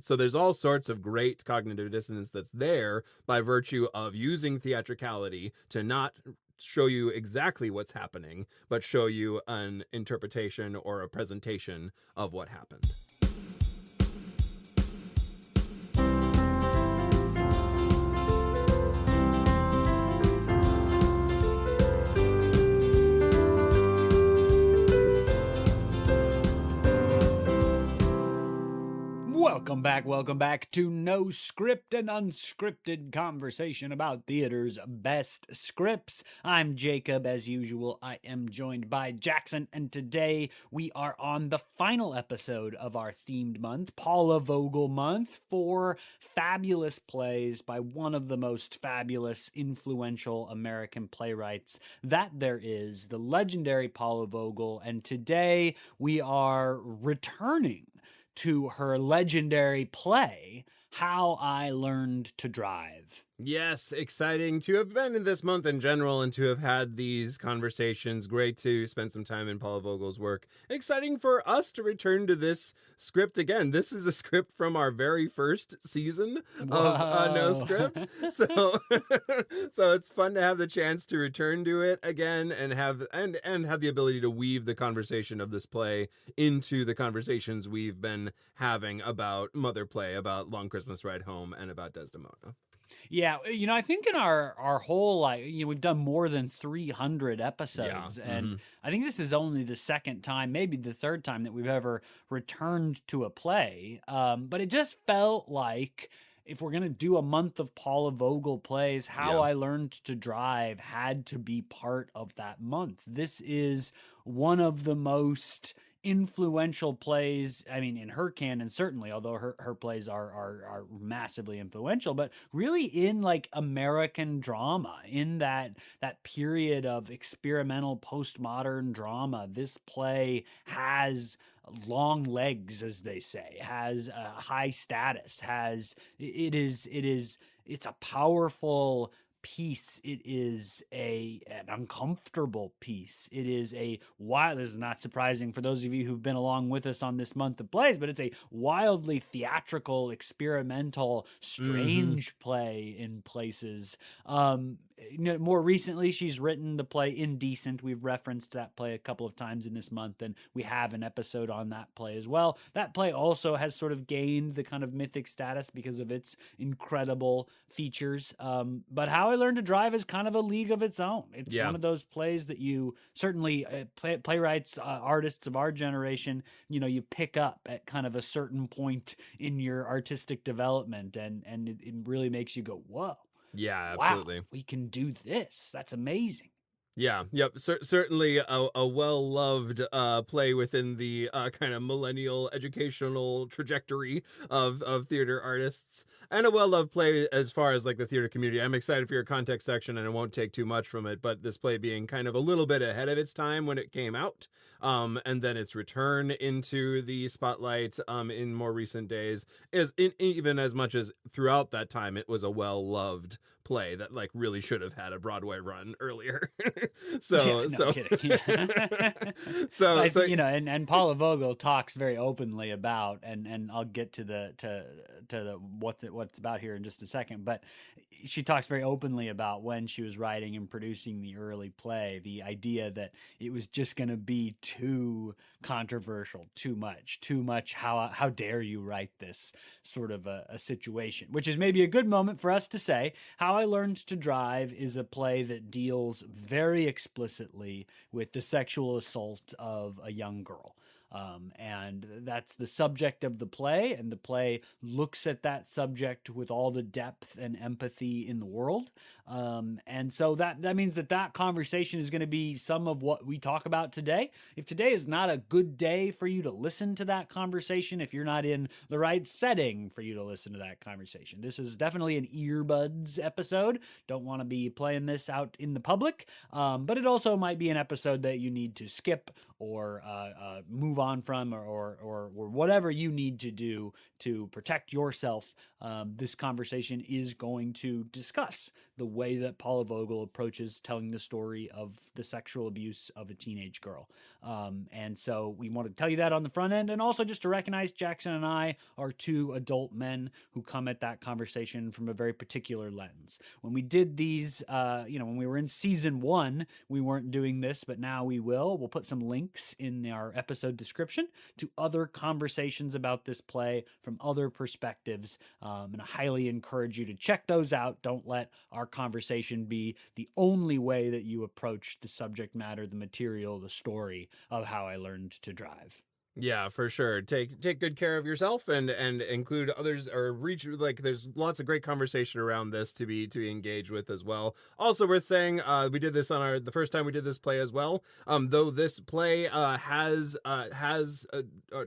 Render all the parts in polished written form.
So there's all sorts of great cognitive dissonance that's there by virtue of using theatricality to not show you exactly what's happening, but show you an interpretation or a presentation of what happened. Welcome back to No Script, an unscripted conversation about theater's best scripts. I'm Jacob. As usual, I am joined by Jackson, and today we are on the final episode of our themed month, Paula Vogel Month, for fabulous plays by one of the most fabulous, influential American playwrights that there is, the legendary Paula Vogel. And today we are returning to her legendary play, How I Learned to Drive. Yes, exciting to have been in this month in general and to have had these conversations. Great to spend some time in Paula Vogel's work. Exciting for us to return to this script again. This is a script from our very first season of No Script. So so it's fun to have the chance to return to it again and have the ability to weave the conversation of this play into the conversations we've been having about Mother Play, about Long Christmas Ride Home, and about Desdemona. Yeah, I think in our whole, we've done more than 300 episodes, and I think this is only the second time, maybe the third time that we've ever returned to a play, but it just felt like if we're going to do a month of Paula Vogel plays, How I Learned to Drive had to be part of that month. This is one of the most influential plays, I mean, in her canon, certainly, although her plays are massively influential, but really in like American drama, in that period of experimental postmodern drama, this play has long legs, as they say, has a high status, it's a powerful piece. It is an uncomfortable piece. It is this is not surprising for those of you who've been along with us on this month of plays, but it's a wildly theatrical, experimental, strange play in places. More recently, she's written the play Indecent. We've referenced that play a couple of times in this month, and we have an episode on that play as well. That play also has sort of gained the kind of mythic status because of its incredible features. But How I Learned to Drive is kind of a league of its own. It's one of those plays that you certainly, playwrights, artists of our generation, you pick up at kind of a certain point in your artistic development, and it really makes you go, whoa. Yeah, absolutely. Wow, we can do this. That's amazing. Yeah, yep. Certainly a well-loved play within the kind of millennial educational trajectory of theater artists, and a well-loved play as far as like the theater community. I'm excited for your context section, and I won't take too much from it, but this play being kind of a little bit ahead of its time when it came out, and then its return into the spotlight in more recent days is even as much as throughout that time it was a well-loved play that like really should have had a Broadway run earlier. So kidding. so and Paula Vogel talks very openly about, and I'll get to the what's about here in just a second, but she talks very openly about when she was writing and producing the early play, the idea that it was just going to be too controversial, too much. How dare you write this sort of a situation, which is maybe a good moment for us to say How I Learned to Drive is a play that deals very explicitly with the sexual assault of a young girl. And that's the subject of the play, and the play looks at that subject with all the depth and empathy in the world. And so that means that conversation is going to be some of what we talk about today. If today is not a good day for you to listen to that conversation, if you're not in the right setting for you to listen to that conversation, this is definitely an earbuds episode. Don't want to be playing this out in the public, but it also might be an episode that you need to skip or move on from, or whatever you need to do to protect yourself, this conversation is going to discuss the way that Paula Vogel approaches telling the story of the sexual abuse of a teenage girl. And so we want to tell you that on the front end, and also just to recognize Jackson and I are two adult men who come at that conversation from a very particular lens. When we did these, when we were in season 1, we weren't doing this, but now we will. We'll put some links in our episode description to other conversations about this play from other perspectives, and I highly encourage you to check those out. Don't let our conversation be the only way that you approach the subject matter, the material, the story of How I Learned to Drive. Yeah, for sure. Take good care of yourself and include others, or reach, like, there's lots of great conversation around this to be engaged with as well. Also worth saying, we did this on the first time we did this play as well. Though this play has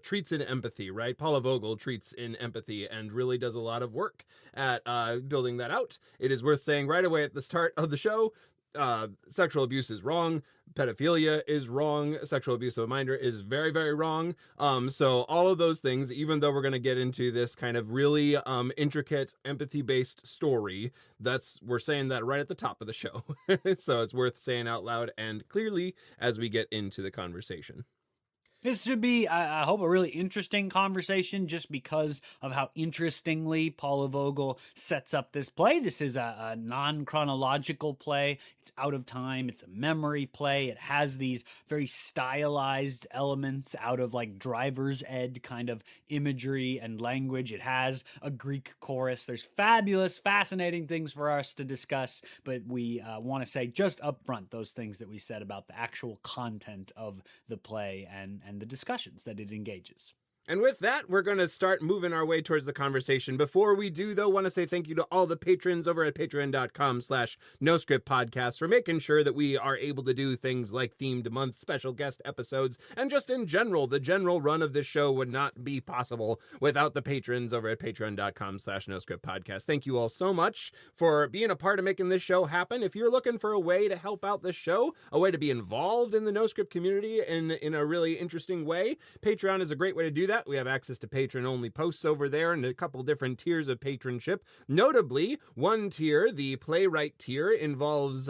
treats in empathy, right? Paula Vogel treats in empathy and really does a lot of work at building that out. It is worth saying right away at the start of the show, sexual abuse is wrong, pedophilia is wrong, sexual abuse of a minor is very, very wrong. So all of those things, even though we're going to get into this kind of really intricate empathy-based story, we're saying that right at the top of the show. So it's worth saying out loud and clearly as we get into the conversation. This should be, I hope, a really interesting conversation just because of how interestingly Paula Vogel sets up this play. This is a non-chronological play. It's out of time. It's a memory play. It has these very stylized elements out of like driver's ed kind of imagery and language. It has a Greek chorus. There's fabulous, fascinating things for us to discuss, but we want to say just up front those things that we said about the actual content of the play and the discussions that it engages. And with that, we're going to start moving our way towards the conversation. Before we do, though, want to say thank you to all the patrons over at patreon.com/NoScriptPodcast for making sure that we are able to do things like themed month, special guest episodes, and just in general, the general run of this show would not be possible without the patrons over at patreon.com/NoScriptPodcast. Thank you all so much for being a part of making this show happen. If you're looking for a way to help out this show, a way to be involved in the NoScript community in a really interesting way, Patreon is a great way to do that. We have access to patron-only posts over there and a couple different tiers of patronship. Notably, one tier, the playwright tier, involves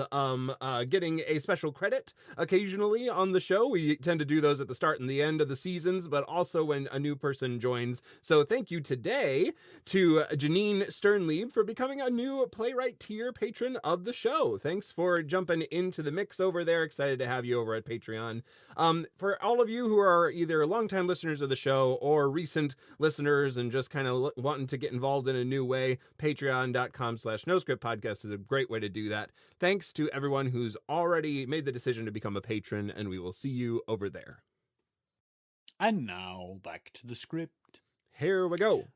getting a special credit occasionally on the show. We tend to do those at the start and the end of the seasons, but also when a new person joins. So thank you today to Janine Sternlieb for becoming a new playwright tier patron of the show. Thanks for jumping into the mix over there. Excited to have you over at Patreon. For all of you who are either longtime listeners of the show or recent listeners and just kind of wanting to get involved in a new way, patreon.com/NoScriptPodcast is a great way to do that. Thanks to everyone who's already made the decision to become a patron, and we will see you over there. And now back to the script. Here we go.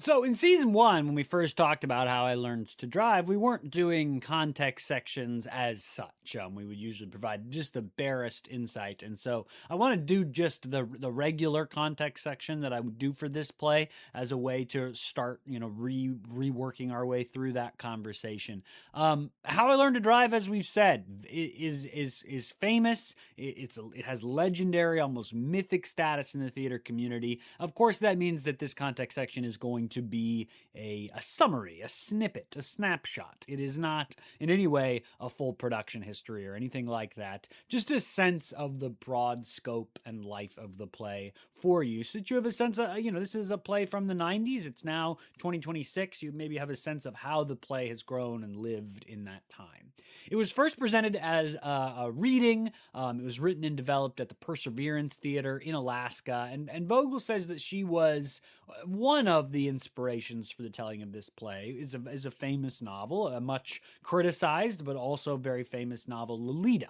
So in season 1, when we first talked about How I Learned to Drive, we weren't doing context sections as such. We would usually provide just the barest insight. And so I want to do just the regular context section that I would do for this play as a way to start, reworking our way through that conversation. How I Learned to Drive, as we've said, is famous. It has legendary, almost mythic status in the theater community. Of course, that means that this context section is going to be a summary, a snippet, a snapshot. It is not in any way a full production history or anything like that. Just a sense of the broad scope and life of the play for you, so that you have a sense of, this is a play from the 90s. It's now 2026. You maybe have a sense of how the play has grown and lived in that time. It was first presented as a reading. It was written and developed at the Perseverance Theater in Alaska. And Vogel says that she was one of the inspirations for the telling of this play is a famous novel, a much criticized but also very famous novel, Lolita,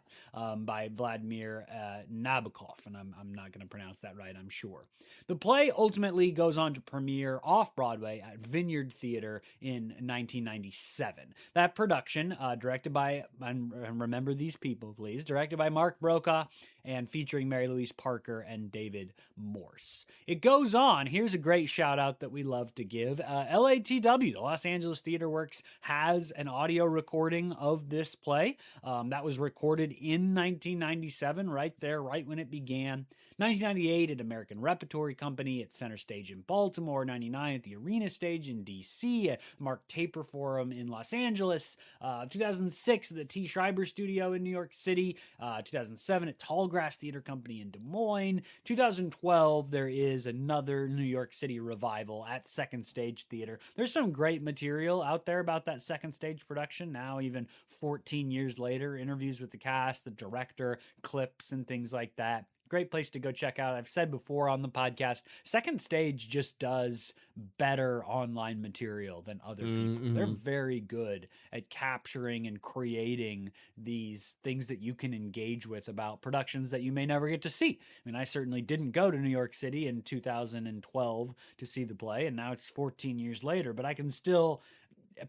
by Vladimir Nabokov, and I'm not going to pronounce that right, I'm sure. The play ultimately goes on to premiere off-Broadway at Vineyard Theater in 1997. That production, directed by, and remember these people please, directed by Mark Brokaw and featuring Mary Louise Parker and David Morse. It goes on, here's a great shout out that we love to give. LATW, the Los Angeles Theater Works, has an audio recording of this play that was recorded in 1997, right there, right when it began. 1998 at American Repertory Company at Center Stage in Baltimore. 99 at the Arena Stage in D.C. at Mark Taper Forum in Los Angeles. 2006 at the T. Schreiber Studio in New York City. 2007 at Tallgrass Theater Company in Des Moines. 2012, there is another New York City revival at Second Stage Theater. There's some great material out there about that Second Stage production now, even 14 years later. Interviews with the cast, the director, clips, and things like that. Great place to go check out. I've said before on the podcast, Second Stage just does better online material than other people. They're very good at capturing and creating these things that you can engage with about productions that you may never get to see. I mean, I certainly didn't go to New York City in 2012 to see the play, and now it's 14 years later, but I can still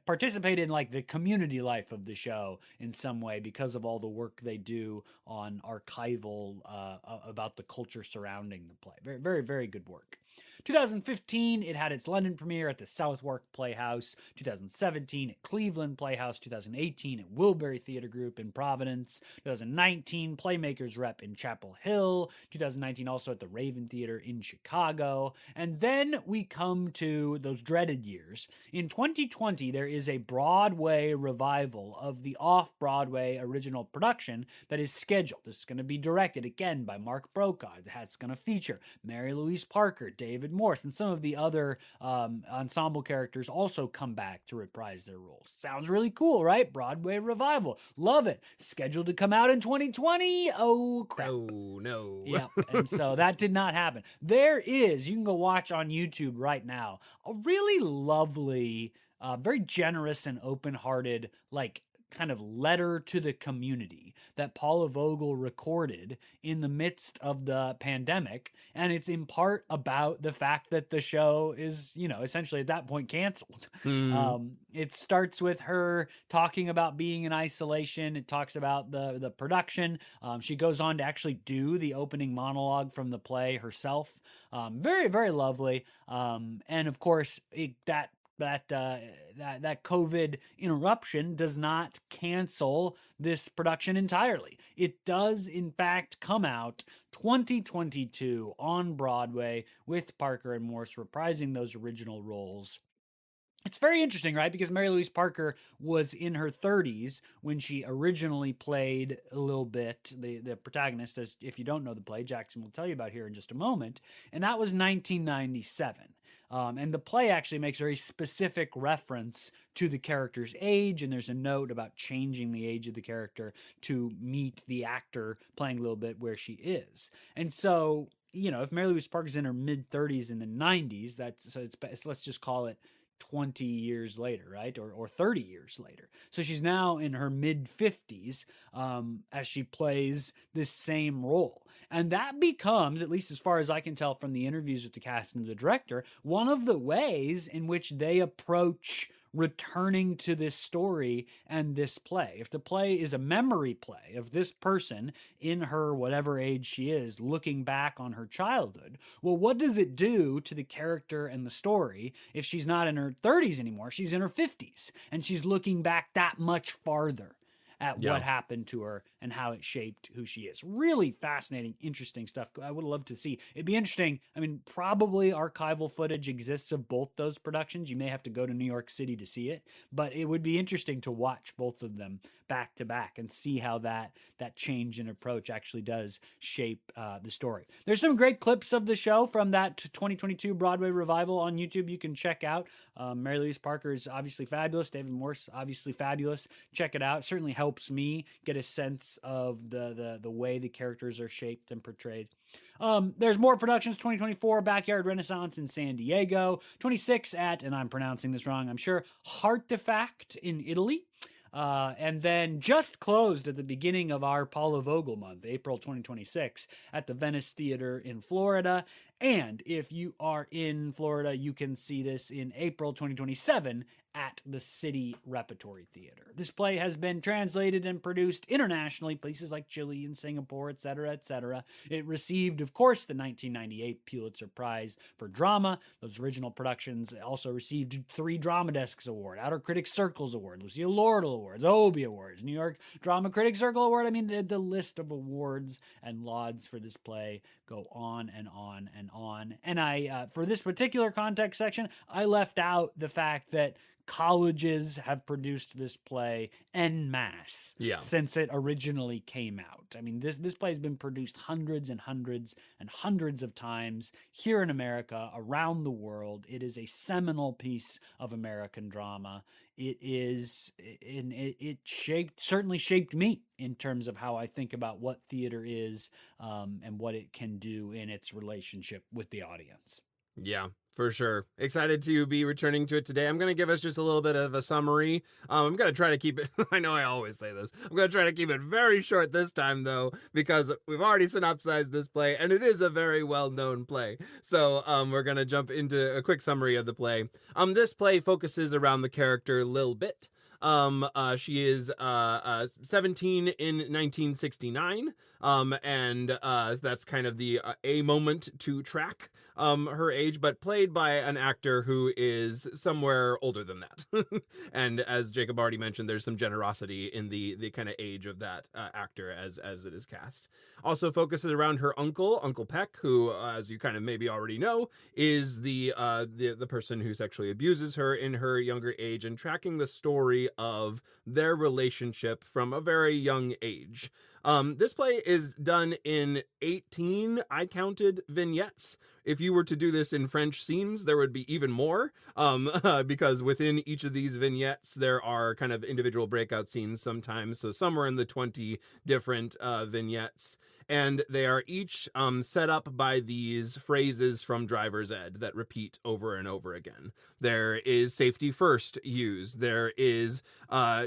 participate in like the community life of the show in some way because of all the work they do on archival about the culture surrounding the play. Very, very, very good work. 2015, it had its London premiere at the Southwark Playhouse. 2017 at Cleveland Playhouse. 2018 at Wilbury Theater Group in Providence. 2019, Playmakers Rep in Chapel Hill. 2019 also at the Raven Theater in Chicago. And then we come to those dreaded years. In 2020, there is a Broadway revival of the off-Broadway original production that is scheduled. This is going to be directed again by Mark Brokaw. That's going to feature Mary Louise Parker, David Morse, and some of the other ensemble characters also come back to reprise their roles. Sounds really cool, right? Broadway revival. Love it. Scheduled to come out in 2020. Oh, crap. Oh, no. Yeah, and so that did not happen. There is, you can go watch on YouTube right now, a really lovely, very generous and open-hearted, like, kind of letter to the community that Paula Vogel recorded in the midst of the pandemic. And it's in part about the fact that the show is, you know, essentially at that point canceled. It starts with her talking about being in isolation. It talks about the production. She goes on to actually do the opening monologue from the play herself. Very, very lovely. And of course, that COVID interruption does not cancel this production entirely. It does, in fact, come out 2022 on Broadway with Parker and Morse reprising those original roles. It's very interesting, right? Because Mary Louise Parker was in her 30s when she originally played a little bit, the protagonist, as if you don't know the play, Jackson will tell you about here in just a moment, and that was 1997. And the play actually makes very specific reference to the character's age, and there's a note about changing the age of the character to meet the actor playing a little bit where she is. And so, you know, if Mary Louise Parker's in her mid-30s in the 90s, let's just call it 20 years later, right? Or 30 years later. So she's now in her mid-50s as she plays this same role. And that becomes, at least as far as I can tell from the interviews with the cast and the director, one of the ways in which they approach returning to this story and this play. If the play is a memory play of this person in her whatever age she is looking back on her childhood, well, what does it do to the character and the story if she's not in her 30s anymore? She's in her 50s and she's looking back that much farther at what happened to her and how it shaped who she is. Really fascinating, interesting stuff. I would love to see. It'd be interesting. I mean, probably archival footage exists of both those productions. You may have to go to New York City to see it, but it would be interesting to watch both of them back to back and see how that change in approach actually does shape the story. There's some great clips of the show from that 2022 Broadway revival on YouTube you can check out. Mary Louise Parker is obviously fabulous. David Morse, obviously fabulous. Check it out. It certainly helps me get a sense of the way the characters are shaped and portrayed. There's more productions. 2024 Backyard Renaissance in San Diego. 26 at, and I'm pronouncing this wrong, I'm sure, Hartefact in Italy. And then just closed at the beginning of our Paula Vogel Month, April 2026, at the Venice Theater in Florida. And if you are in Florida, you can see this in April 2027 at the City Repertory Theater. This play has been translated and produced internationally, places like Chile and Singapore, etc., etc. It received, of course, the 1998 Pulitzer Prize for Drama. Those original productions also received 3 Drama Desks Award, Outer Critics Circles Award, Lucille Lortel Awards, Obie Awards, New York Drama Critics Circle Award. I mean, the list of awards and lauds for this play go on and on and on. And I, for this particular context section, I left out the fact that colleges have produced this play en masse since it originally came out. I mean, this play has been produced hundreds and hundreds and hundreds of times here in America, around the world. It is a seminal piece of American drama. It certainly shaped me in terms of how I think about what theater is, and what it can do in its relationship with the audience. Yeah, for sure. Excited to be returning to it today. I'm going to give us just a little bit of a summary. I'm going to try to keep it, I know I always say this, I'm going to try to keep it very short this time, though, because we've already synopsized this play, and it is a very well-known play. So we're going to jump into a quick summary of the play. This play focuses around the character Lil Bit. She is 17 in 1969, and that's kind of the a moment to track her age, but played by an actor who is somewhere older than that. And as Jacob already mentioned, there's some generosity in the kind of age of that actor as it is cast. Also focuses around her Uncle Peck, who, as you kind of maybe already know, is the person who sexually abuses her in her younger age, and tracking the story of their relationship from a very young age. This play is done in 18, I counted, vignettes. If you were to do this in French scenes, there would be even more, because within each of these vignettes, there are kind of individual breakout scenes sometimes, so somewhere in the 20 different vignettes. And they are each set up by these phrases from driver's ed that repeat over and over again. There is safety first used. There is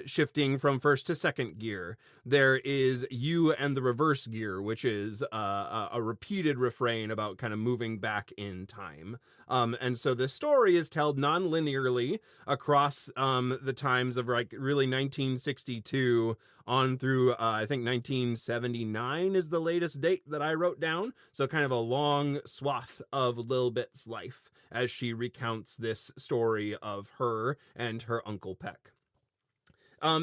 shifting from first to second gear. There is you and the reverse gear, which is a repeated refrain about kind of moving back in time. And so this story is told non-linearly across the times of like really 1962 on through I think 1979 is the latest date that I wrote down. So kind of a long swath of Lil Bit's life as she recounts this story of her and her Uncle Peck.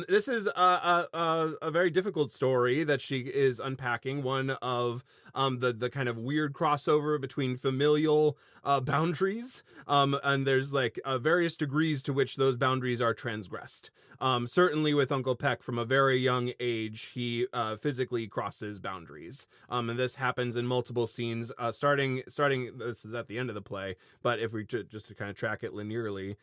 This is a very difficult story that she is unpacking, one of the kind of weird crossover between familial boundaries, and there's like various degrees to which those boundaries are transgressed. Certainly with Uncle Peck, from a very young age, he physically crosses boundaries, and this happens in multiple scenes, starting this is at the end of the play, but if we just to kind of track it linearly,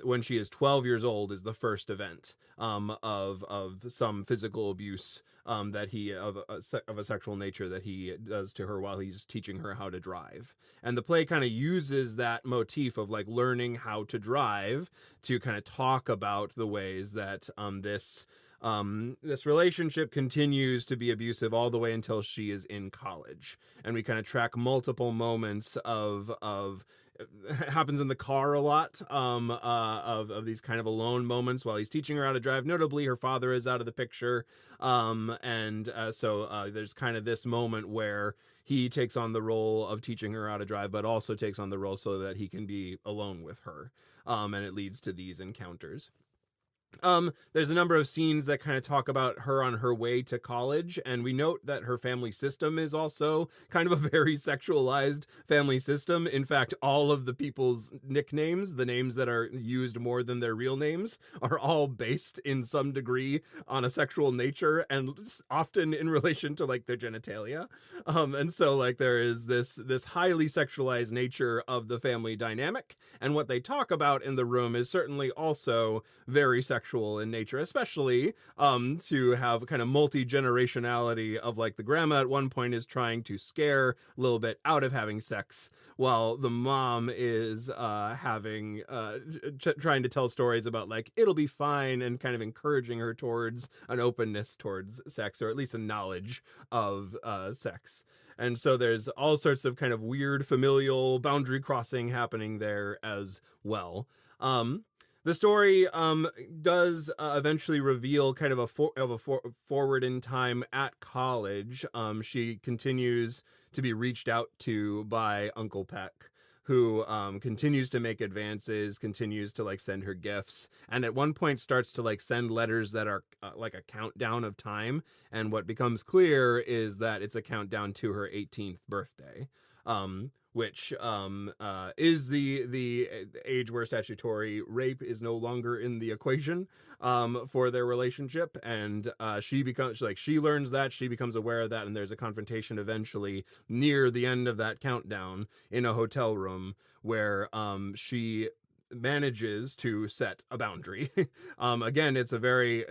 when she is 12 years old is the first event of some physical abuse that he of a sexual nature that he does to her while he's teaching her how to drive. And the play kind of uses that motif of like learning how to drive to kind of talk about the ways that this relationship continues to be abusive all the way until she is in college. And we kind of track multiple moments of happens in the car a lot, of these kind of alone moments while he's teaching her how to drive. Notably, her father is out of the picture, and so there's kind of this moment where he takes on the role of teaching her how to drive, but also takes on the role so that he can be alone with her, and it leads to these encounters. There's a number of scenes that kind of talk about her on her way to college, and we note that her family system is also kind of a very sexualized family system. In fact, all of the people's nicknames, the names that are used more than their real names, are all based in some degree on a sexual nature, and often in relation to like their genitalia. And so like there is this highly sexualized nature of the family dynamic, and what they talk about in the room is certainly also very sexual in nature, especially to have kind of multi-generationality of like the grandma at one point is trying to scare Lil Bit out of having sex, while the mom is trying to tell stories about like it'll be fine, and kind of encouraging her towards an openness towards sex, or at least a knowledge of sex. And so there's all sorts of kind of weird familial boundary crossing happening there as well. Um, the story does eventually reveal kind of forward in time at college. She continues to be reached out to by Uncle Peck, who continues to make advances, continues to like send her gifts, and at one point starts to like send letters that are like a countdown of time. And what becomes clear is that it's a countdown to her 18th birthday. Which is the age where statutory rape is no longer in the equation for their relationship, and she learns that, she becomes aware of that, and there's a confrontation eventually near the end of that countdown in a hotel room where she manages to set a boundary. Again, it's a very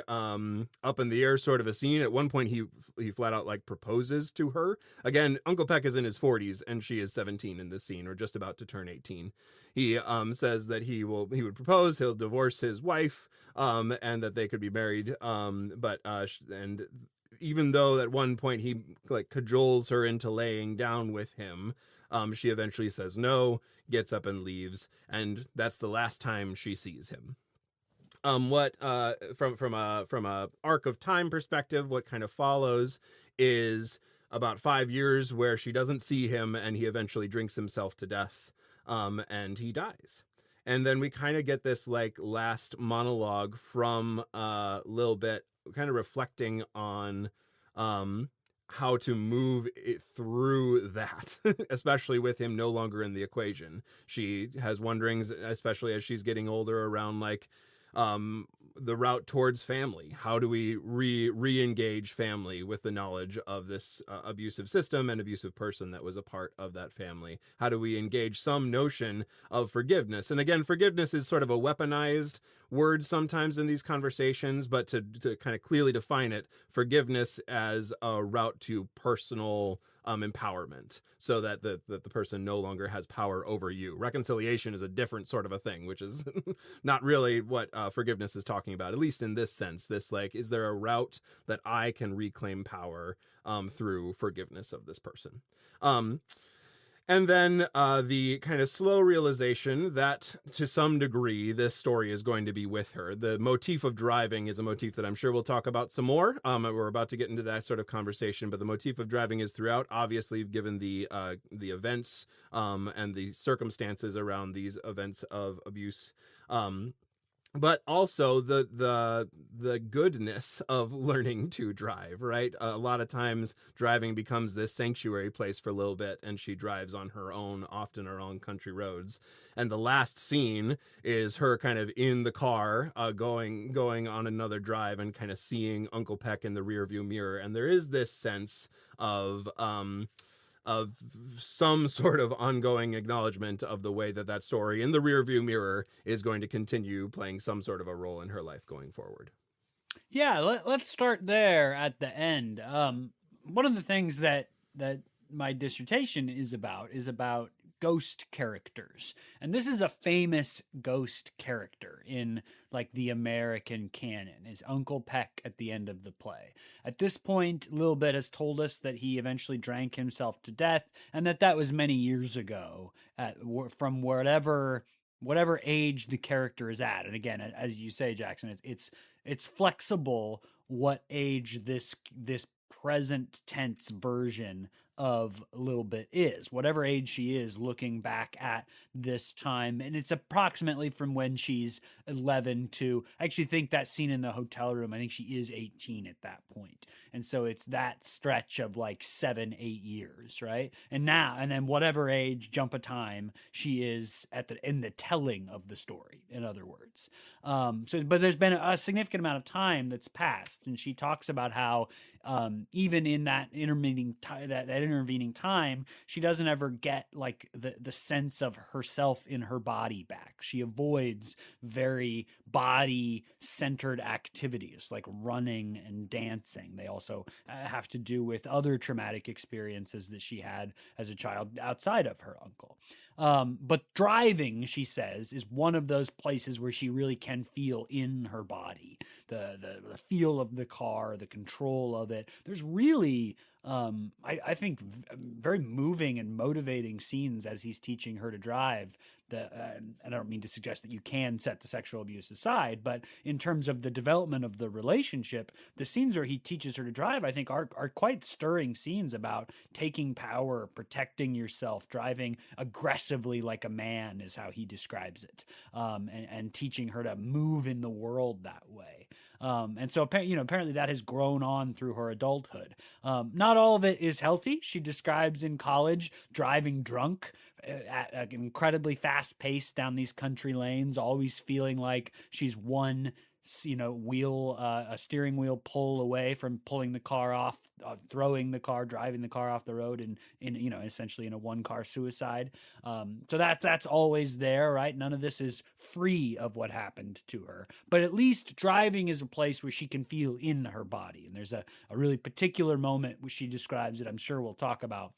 up in the air sort of a scene. At one point, he flat out like proposes to her. Again, Uncle Peck is in his 40s and she is 17 in this scene, or just about to turn 18. He says that he would propose, he'll divorce his wife, and that they could be married. And even though at one point he like cajoles her into laying down with him, she eventually says no, gets up and leaves, and that's the last time she sees him. What from a arc of time perspective, what kind of follows is about 5 years where she doesn't see him, and he eventually drinks himself to death, and he dies. And then we kind of get this like last monologue from Lil Bit, kind of reflecting on how to move it through that, especially with him no longer in the equation. She has wonderings, especially as she's getting older, around like the route towards family. How do we re-engage family with the knowledge of this abusive system and abusive person that was a part of that family? How do we engage some notion of forgiveness? And again, forgiveness is sort of a weaponized word sometimes in these conversations, but to kind of clearly define it, forgiveness as a route to personal empowerment, so that the person no longer has power over you. Reconciliation is a different sort of a thing, which is not really what forgiveness is talking about, at least in this sense. This like, is there a route that I can reclaim power through forgiveness of this person? And then the kind of slow realization that to some degree this story is going to be with her. The motif of driving is a motif that I'm sure we'll talk about some more. We're about to get into that sort of conversation, but the motif of driving is throughout, obviously, given the events and the circumstances around these events of abuse. But also the goodness of learning to drive, right? A lot of times driving becomes this sanctuary place for a little bit, and she drives on her own, often her own country roads. And the last scene is her kind of in the car, going on another drive and kind of seeing Uncle Peck in the rearview mirror. And there is this sense of some sort of ongoing acknowledgement of the way that story in the rearview mirror is going to continue playing some sort of a role in her life going forward. Yeah, let's start there at the end. One of the things that my dissertation is about ghost characters, and this is a famous ghost character in like the American canon, is Uncle Peck at the end of the play. At this point, Lil Bit has told us that he eventually drank himself to death, and that was many years ago, from whatever age the character is at. And again, as you say, Jackson, it's flexible what age this present tense version of Lil Bit is, whatever age she is looking back at this time. And it's approximately from when she's 11 to, I actually think that scene in the hotel room, I think she is 18 at that point. And so it's that stretch of like 7-8 years, right? And then whatever age jump a time she is in the telling of the story, in other words. But there's been a significant amount of time that's passed, and she talks about how even in that intervening time, she doesn't ever get like the sense of herself in her body back. She avoids very body centered activities like running and dancing. They also have to do with other traumatic experiences that she had as a child outside of her uncle. But driving, she says, is one of those places where she really can feel in her body the feel of the car, the control of it. There's really I think very moving and motivating scenes as he's teaching her to drive. And I don't mean to suggest that you can set the sexual abuse aside, but in terms of the development of the relationship, the scenes where he teaches her to drive, I think are quite stirring scenes about taking power, protecting yourself, driving aggressively like a man is how he describes it, and teaching her to move in the world that way. And so, apparently that has grown on through her adulthood. Not all of it is healthy. She describes in college driving drunk at an incredibly fast pace down these country lanes, always feeling like she's one a steering wheel pull away from pulling the car off, driving the car off the road, and essentially in a one car suicide. So that's always there, right? None of this is free of what happened to her, but at least driving is a place where she can feel in her body. And there's a really particular moment where she describes it, I'm sure we'll talk about,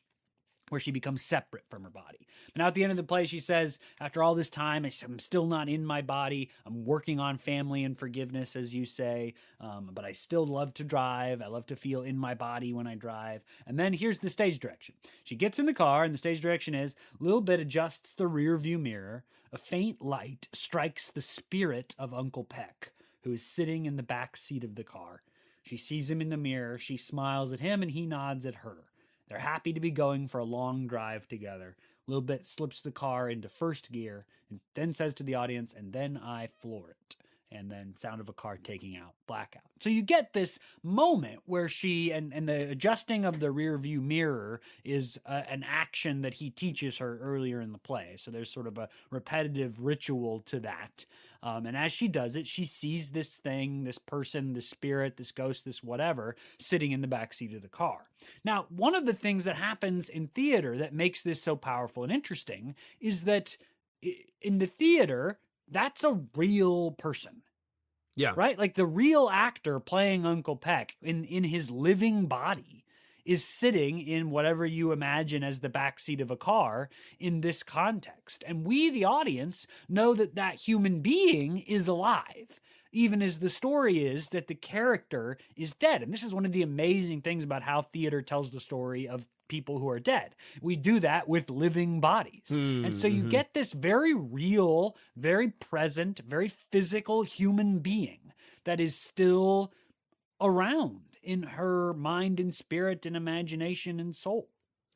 where she becomes separate from her body. But now at the end of the play, she says, after all this time, I'm still not in my body. I'm working on family and forgiveness, as you say, but I still love to drive. I love to feel in my body when I drive. And then here's the stage direction. She gets in the car, and the stage direction is, Lil Bit adjusts the rear view mirror. A faint light strikes the spirit of Uncle Peck, who is sitting in the back seat of the car. She sees him in the mirror. She smiles at him, and he nods at her. They're happy to be going for a long drive together. Lil Bit slips the car into first gear and then says to the audience, and then I floor it. And then sound of a car taking out, blackout. So you get this moment where she, and the adjusting of the rear view mirror is an action that he teaches her earlier in the play. So there's sort of a repetitive ritual to that. And as she does it, she sees this thing, this person, this spirit, this ghost, this whatever, sitting in the backseat of the car. Now, one of the things that happens in theater that makes this so powerful and interesting is that in the theater, that's a real person. Yeah. Right? Like the real actor playing Uncle Peck in his living body is sitting in whatever you imagine as the backseat of a car in this context. And we, the audience, know that that human being is alive, even as the story is that the character is dead. And this is one of the amazing things about how theater tells the story of people who are dead. We do that with living bodies. And so you get this very real, very present, very physical human being that is still around in her mind and spirit and imagination and soul.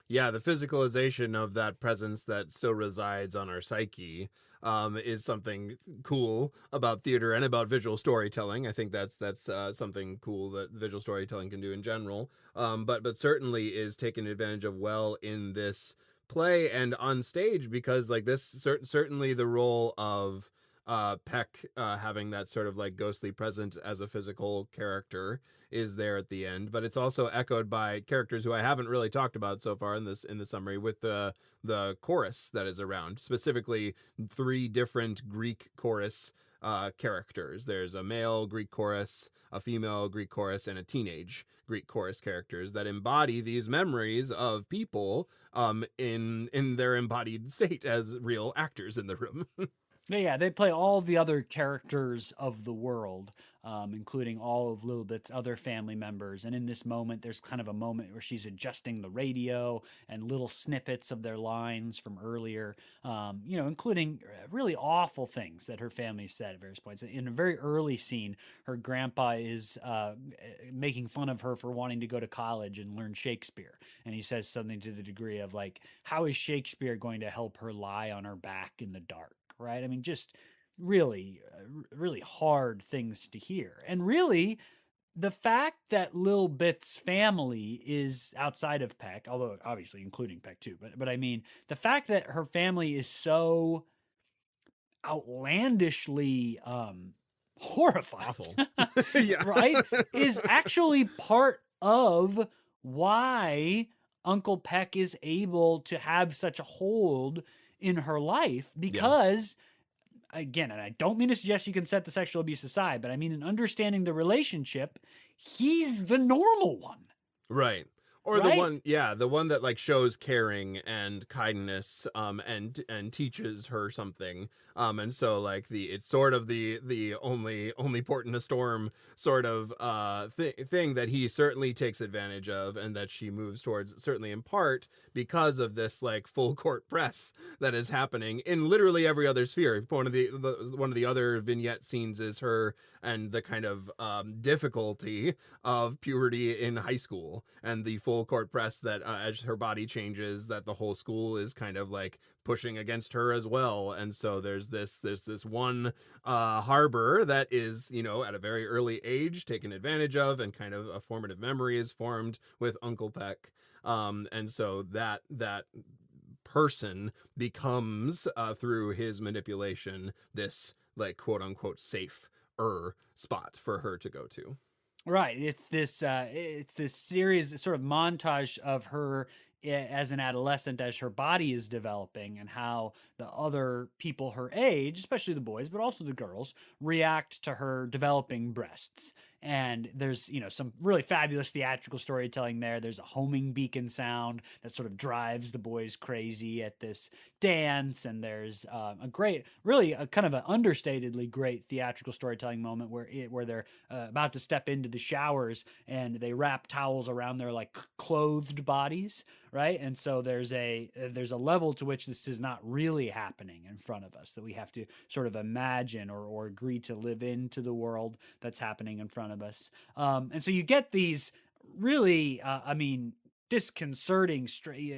Yeah, the physicalization of that presence that still resides on our psyche is something cool about theater and about visual storytelling. I think that's something cool that visual storytelling can do in general, but certainly is taken advantage of well in this play and on stage, because like this certainly the role of Peck having that sort of like ghostly presence as a physical character is there at the end, but it's also echoed by characters who I haven't really talked about so far in the summary, with the chorus that is around, specifically 3 different Greek chorus characters. There's a male Greek chorus, a female Greek chorus, and a teenage Greek chorus characters that embody these memories of people in their embodied state as real actors in the room. Yeah, they play all the other characters of the world, including all of Lil Bit's other family members. And in this moment, there's kind of a moment where she's adjusting the radio and little snippets of their lines from earlier, including really awful things that her family said at various points. In a very early scene, her grandpa is making fun of her for wanting to go to college and learn Shakespeare. And he says something to the degree of like, how is Shakespeare going to help her lie on her back in the dark? Right? I mean, just really, really hard things to hear. And really, the fact that Lil Bit's family is outside of Peck, although obviously including Peck too, but I mean, the fact that her family is so outlandishly horrifying, Awful. Yeah. right, is actually part of why Uncle Peck is able to have such a hold in her life, because again, and I don't mean to suggest you can set the sexual abuse aside, but I mean in understanding the relationship, he's the normal one. Right. Or the right? one, yeah, the one that like shows caring and kindness, and teaches her something, and so like it's sort of the only port in a storm sort of thing that he certainly takes advantage of, and that she moves towards, certainly in part because of this like full court press that is happening in literally every other sphere. One of the other vignette scenes is her and the kind of difficulty of puberty in high school, and the full court press that, as her body changes, that the whole school is kind of like pushing against her as well. And so there's this one harbor that is, at a very early age taken advantage of, and kind of a formative memory is formed with Uncle Peck. And so that person becomes, through his manipulation, this like quote unquote safe spot for her to go to. Right. It's this series, sort of montage of her as an adolescent, as her body is developing, and how the other people her age, especially the boys, but also the girls, react to her developing breasts. And there's, some really fabulous theatrical storytelling there. There's a homing beacon sound that sort of drives the boys crazy at this dance. And there's a great, really a kind of an understatedly great theatrical storytelling moment where they're about to step into the showers, and they wrap towels around their like clothed bodies, right? And so there's a level to which this is not really happening in front of us, that we have to sort of imagine or agree to live into the world that's happening in front of us. And so you get these really, disconcerting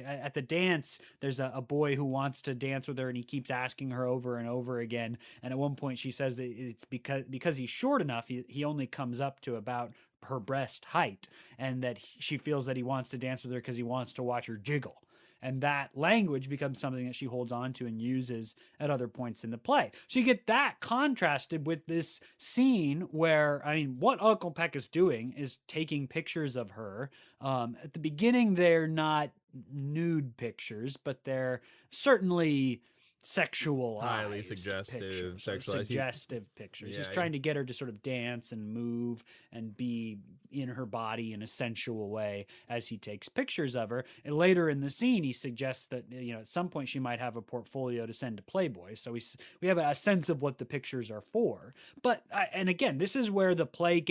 at the dance. There's a boy who wants to dance with her, and he keeps asking her over and over again. And at one point she says that it's because he's short enough, he only comes up to about her breast height, and that she feels that he wants to dance with her because he wants to watch her jiggle. And that language becomes something that she holds on to and uses at other points in the play. So you get that contrasted with this scene where, what Uncle Peck is doing is taking pictures of her. At the beginning, they're not nude pictures, but they're certainly Highly sexualized suggestive, pictures, or sexualized. suggestive pictures. He's Yeah, trying to get her to sort of dance and move and be in her body in a sensual way as he takes pictures of her. And later in the scene, he suggests that, at some point she might have a portfolio to send to Playboy. So we have a sense of what the pictures are for. But and again, this is where the play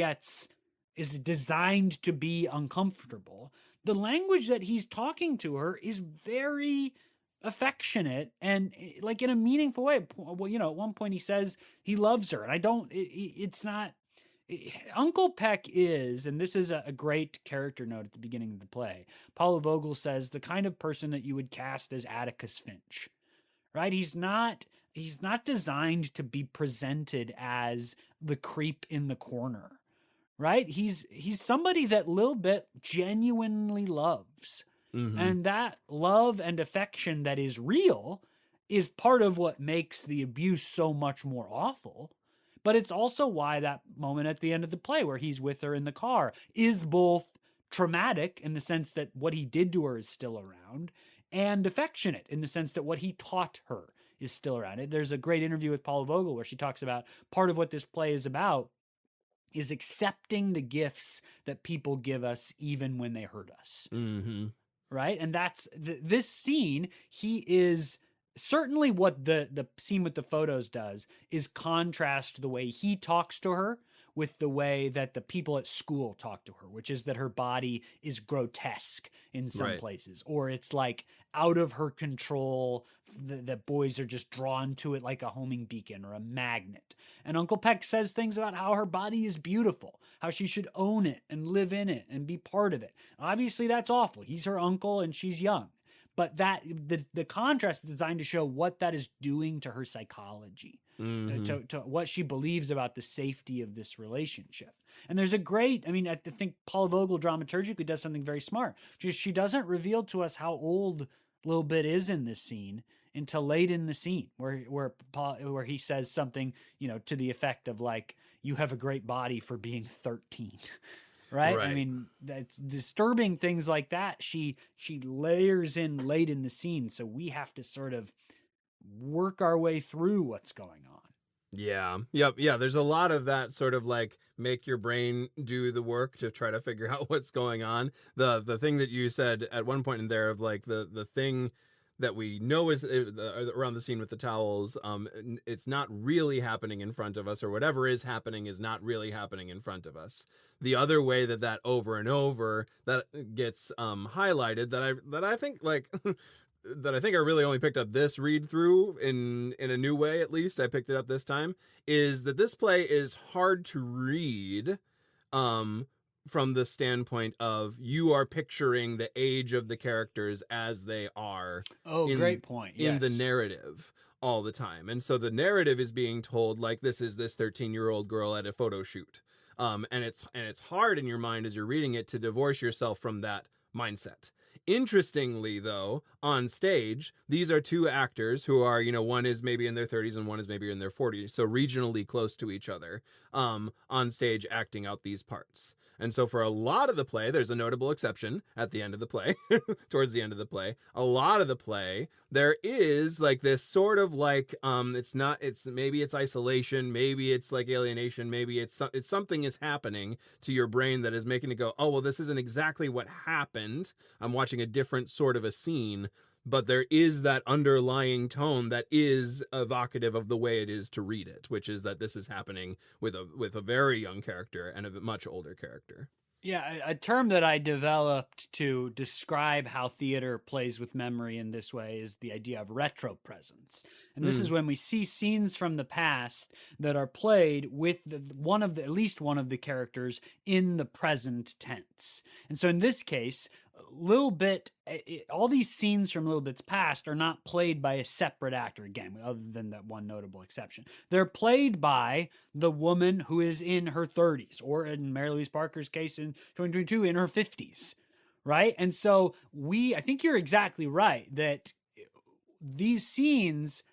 is designed to be uncomfortable. The language that he's talking to her is very affectionate and like in a meaningful way. Well, at one point he says he loves her, and I don't. It's not. Uncle Peck is, and this is a great character note at the beginning of the play. Paula Vogel says the kind of person that you would cast as Atticus Finch, right? He's not designed to be presented as the creep in the corner, right? He's somebody that Lil Bit genuinely loves. mm-hmm. And that love and affection that is real is part of what makes the abuse so much more awful. But it's also why that moment at the end of the play where he's with her in the car is both traumatic in the sense that what he did to her is still around, and affectionate in the sense that what he taught her is still around. There's a great interview with Paula Vogel where she talks about part of what this play is about is accepting the gifts that people give us even when they hurt us. Mm-hmm. Right? And that's this scene. He is certainly what the scene with the photos does is contrast the way he talks to her with the way that the people at school talk to her, which is that her body is grotesque in some Right. places, or it's like out of her control. The boys are just drawn to it like a homing beacon or a magnet. And Uncle Peck says things about how her body is beautiful, how she should own it and live in it and be part of it. Obviously, that's awful. He's her uncle and she's young. But that the contrast is designed to show what that is doing to her psychology, Mm-hmm. to what she believes about the safety of this relationship. And there's a great, I think Paula Vogel dramaturgically does something very smart. She doesn't reveal to us how old Lil Bit is in this scene until late in the scene, where he says something, to the effect of like, "You have a great body for being 13." Right? Right. That's disturbing things like that. She layers in late in the scene, so we have to sort of work our way through what's going on. Yeah. Yep. Yeah. There's a lot of that sort of like make your brain do the work to try to figure out what's going on. The thing that you said at one point in there of like the thing that we know is around the scene with the towels. It's not really happening in front of us, or whatever is happening is not really happening in front of us. The other way that over and over that gets highlighted that I think like that I think I really only picked up this read through in a new way, at least I picked it up this time, is that this play is hard to read um from the standpoint of you are picturing the age of the characters as they are Oh, in great point. in the Yes. narrative all the time. And so the narrative is being told like this is this 13-year-old girl at a photo shoot. And it's hard in your mind as you're reading it to divorce yourself from that mindset. Interestingly, though, on stage, these are two actors who are, one is maybe in their 30s and one is maybe in their 40s, so regionally close to each other, on stage acting out these parts. And so for a lot of the play, there's a notable exception at the end of the play, towards the end of the play. A lot of the play, there is like this sort of like, it's maybe it's isolation, maybe it's like alienation, maybe it's something is happening to your brain that is making it go, oh, well, this isn't exactly what happened. I'm watching a different sort of a scene, but there is that underlying tone that is evocative of the way it is to read it, which is that this is happening with a very young character and a much older character. Yeah, a term that I developed to describe how theater plays with memory in this way is the idea of retropresence. And this is Mm, when we see scenes from the past that are played with at least one of the characters in the present tense. And so in this case, Little Bit, all these scenes from Little Bit's past are not played by a separate actor, again, other than that one notable exception. They're played by the woman who is in her 30s, or in Mary Louise Parker's case in 2022, in her 50s, right? And so I think you're exactly right that these scenes,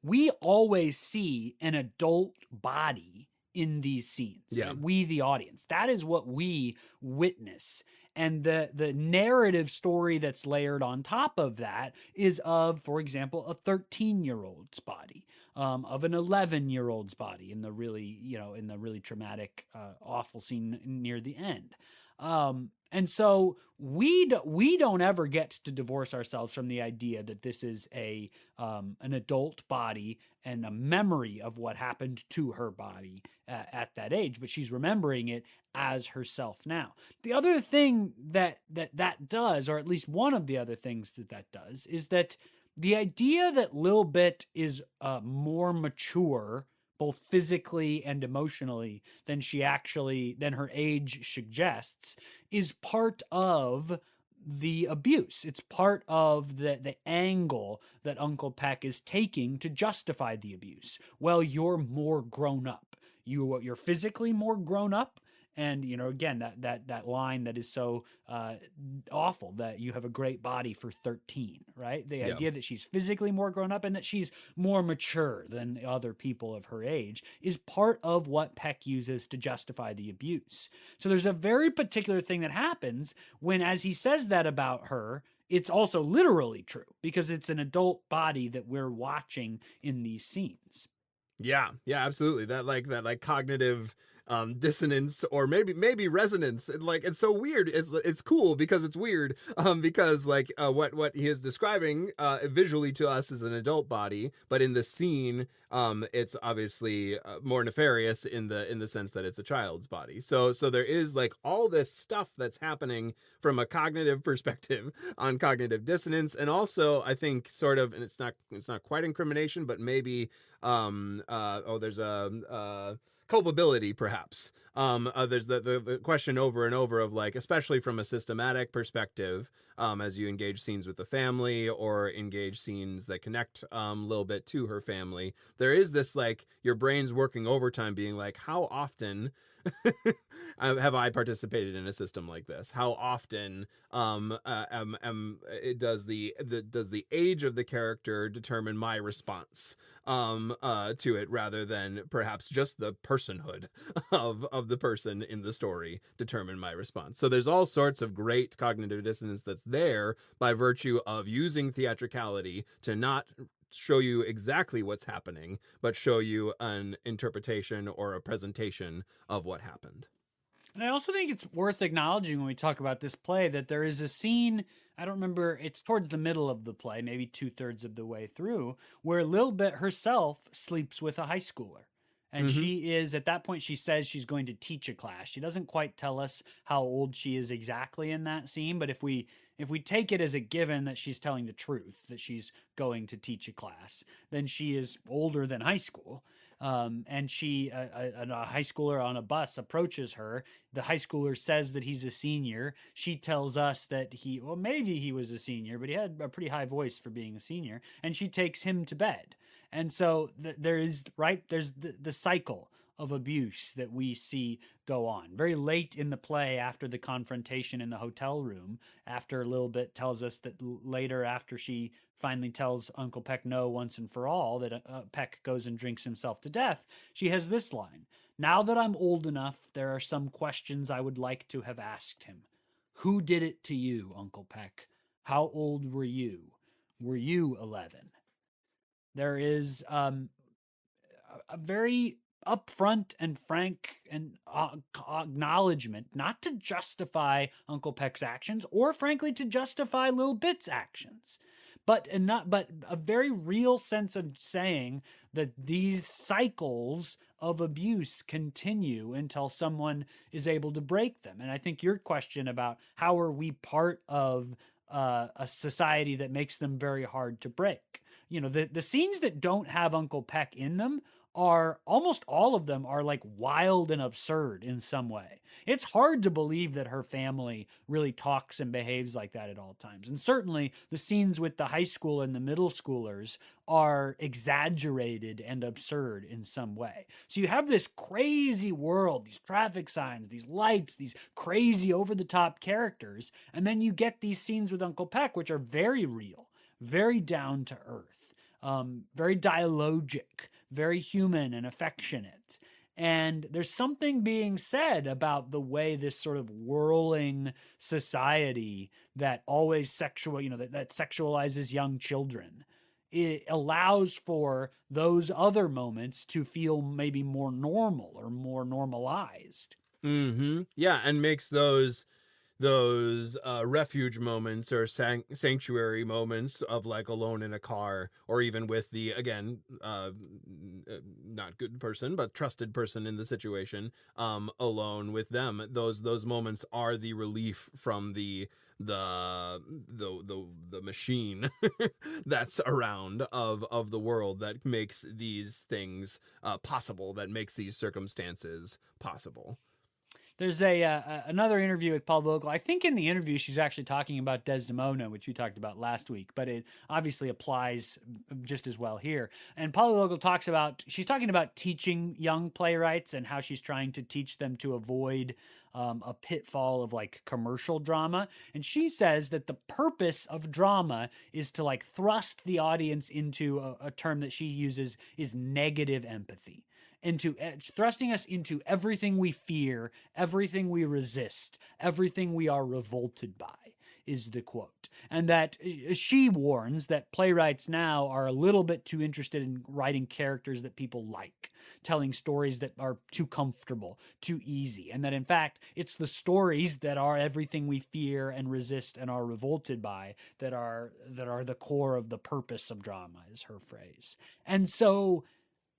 we always see an adult body in these scenes. yeah. We, the audience, that is what we witness. And the narrative story that's layered on top of that is of, for example, a 13-year-old's body, of an 11-year-old's body in the really, in the really traumatic, awful scene near the end. And so we don't ever get to divorce ourselves from the idea that this is an adult body and a memory of what happened to her body at that age, but she's remembering it as herself now. The other thing that does, or at least one of the other things that does, is that the idea that Lil Bit is more mature both physically and emotionally than her age suggests is part of the abuse. It's part of the angle that Uncle Peck is taking to justify the abuse. Well, you're more grown up. You're physically more grown up. And again, that line that is so awful, that you have a great body for 13, right? The Yeah. idea that she's physically more grown up and that she's more mature than other people of her age is part of what Peck uses to justify the abuse. So there's a very particular thing that happens when, as he says that about her, it's also literally true because it's an adult body that we're watching in these scenes. Yeah, yeah, absolutely. That like cognitive dissonance, or maybe resonance. And like it's so weird. It's cool because it's weird. Because like what he is describing visually to us is an adult body, but in the scene it's obviously more nefarious in the sense that it's a child's body. So there is like all this stuff that's happening from a cognitive perspective on cognitive dissonance, and also I think sort of, and it's not quite incrimination, but maybe there's a culpability perhaps. There's the question over and over of like, especially from a systematic perspective, as you engage scenes with the family or engage scenes that connect a little bit to her family, there is this like your brain's working overtime being like, how often have I participated in a system like this? How often does the age of the character determine my response to it, rather than perhaps just the personhood of the person in the story determine my response? So there's all sorts of great cognitive dissonance that's there by virtue of using theatricality to not show you exactly what's happening, but show you an interpretation or a presentation of what happened. And I also think it's worth acknowledging when we talk about this play that there is a scene, I don't remember, it's towards the middle of the play, maybe 2/3 of the way through, where Lilbet herself sleeps with a high schooler. And Mm-hmm. she is, at that point, she says she's going to teach a class. She doesn't quite tell us how old she is exactly in that scene, but if we take it as a given that she's telling the truth, that she's going to teach a class, then she is older than high school. And a high schooler on a bus approaches her. The high schooler says that he's a senior. She tells us that maybe he was a senior, but he had a pretty high voice for being a senior. And she takes him to bed. And so there's the cycle of abuse that we see go on. Very late in the play, after the confrontation in the hotel room, after Lilbet tells us that later, after she finally tells Uncle Peck no once and for all, that Peck goes and drinks himself to death, she has this line: "Now that I'm old enough, there are some questions I would like to have asked him. Who did it to you, Uncle Peck? How old were you? Were you 11?" There is a very upfront and frank and acknowledgement, not to justify Uncle Peck's actions or, frankly, to justify Lil Bit's actions, but a very real sense of saying that these cycles of abuse continue until someone is able to break them. And I think your question about how are we part of a society that makes them very hard to break. The scenes that don't have Uncle Peck in them are almost all of them are like wild and absurd in some way. It's hard to believe that her family really talks and behaves like that at all times. And certainly the scenes with the high school and the middle schoolers are exaggerated and absurd in some way. So you have this crazy world, these traffic signs, these lights, these crazy over the top characters. And then you get these scenes with Uncle Peck, which are very real, very down to earth, very dialogic, very human and affectionate. And there's something being said about the way this sort of whirling society that always that sexualizes young children, it allows for those other moments to feel maybe more normal or more normalized. Mm-hmm. Yeah, and makes those refuge moments or sanctuary moments of like alone in a car, or even with the, again, not good person but trusted person in the situation, alone with them, those moments are the relief from the machine that's around of the world that makes these things possible, that makes these circumstances possible. There's another interview with Paula Vogel. I think in the interview she's actually talking about Desdemona, which we talked about last week, but it obviously applies just as well here. And Paula Vogel she's talking about teaching young playwrights and how she's trying to teach them to avoid a pitfall of like commercial drama. And she says that the purpose of drama is to like thrust the audience into a term that she uses is negative empathy, into thrusting us into everything we fear, everything we resist, everything we are revolted by, is the quote. And that she warns that playwrights now are a little bit too interested in writing characters that people like, telling stories that are too comfortable, too easy, and that in fact it's the stories that are everything we fear and resist and are revolted by that are the core of the purpose of drama, is her phrase. And so